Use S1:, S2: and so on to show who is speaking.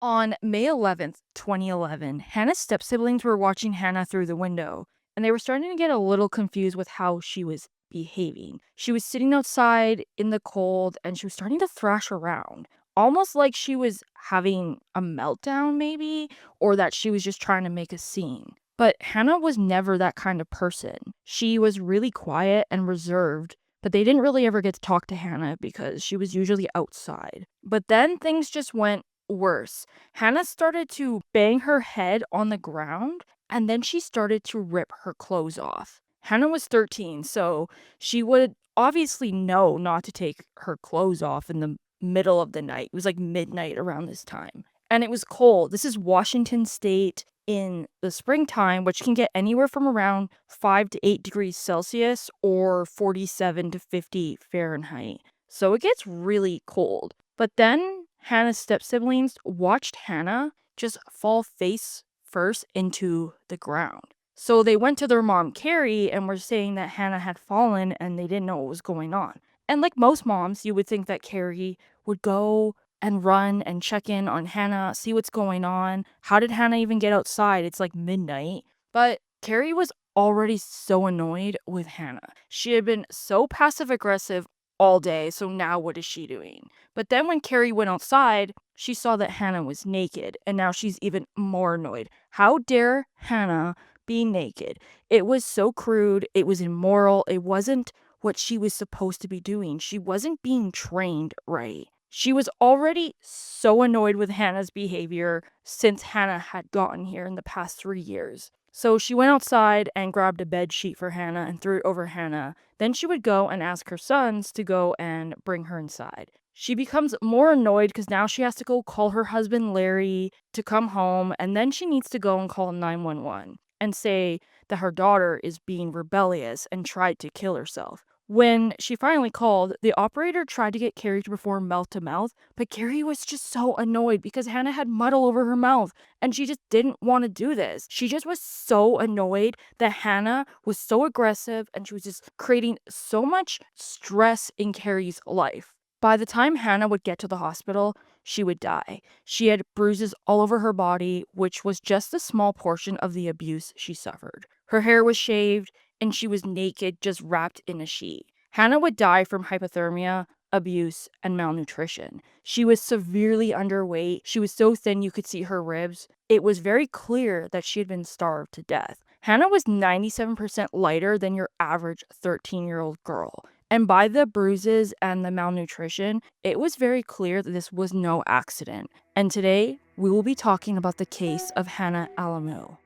S1: On May 11th, 2011, Hannah's step-siblings were watching Hannah through the window, and they were starting to get a little confused with how she was behaving. She was sitting outside in the cold, and she was starting to thrash around, almost like she was having a meltdown, maybe, or that she was just trying to make a scene. But Hannah was never that kind of person. She was really quiet and reserved, but they didn't really ever get to talk to Hannah because she was usually outside. But then things just went worse. Hannah started to bang her head on the ground and then she started to rip her clothes off. Hannah was 13, so she would obviously know not to take her clothes off in the middle of the night. It was like midnight around this time. And it was cold. This is Washington State in the springtime, which can get anywhere from around 5 to 8 degrees Celsius or 47 to 50 Fahrenheit. So it gets really cold. But then Hannah's step-siblings watched Hannah just fall face first into the ground. So they went to their mom, Carrie, and were saying that Hannah had fallen and they didn't know what was going on. And like most moms, you would think that Carrie would go and run and check in on Hannah, see what's going on. How did Hannah even get outside? It's like midnight. But Carrie was already so annoyed with Hannah. She had been so passive aggressive all day, so now what is she doing? But then when Carrie went outside, she saw that Hannah was naked, and now she's even more annoyed. How dare Hannah be naked? It was so crude, it was immoral, it wasn't what she was supposed to be doing. She wasn't being trained right. She was already so annoyed with Hannah's behavior since Hannah had gotten here in the past 3 years. So she went outside and grabbed a bed sheet for Hannah and threw it over Hannah. Then she would go and ask her sons to go and bring her inside. She becomes more annoyed because now she has to go call her husband Larry to come home, and then she needs to go and call 911 and say that her daughter is being rebellious and tried to kill herself. When she finally called, the operator tried to get Carrie to perform mouth to mouth, but Carrie was just so annoyed because Hannah had mud all over her mouth and she just didn't want to do this. She just was so annoyed that Hannah was so aggressive and she was just creating so much stress in Carrie's life. By the time Hannah would get to the hospital, she would die. She had bruises all over her body, which was just a small portion of the abuse she suffered. Her hair was shaved, and she was naked, just wrapped in a sheet. Hannah would die from hypothermia, abuse, and malnutrition. She was severely underweight. She was so thin you could see her ribs. It was very clear that she had been starved to death. Hannah was 97% lighter than your average 13-year-old girl. And by the bruises and the malnutrition, it was very clear that this was no accident. And today, we will be talking about the case of Hana Alemu.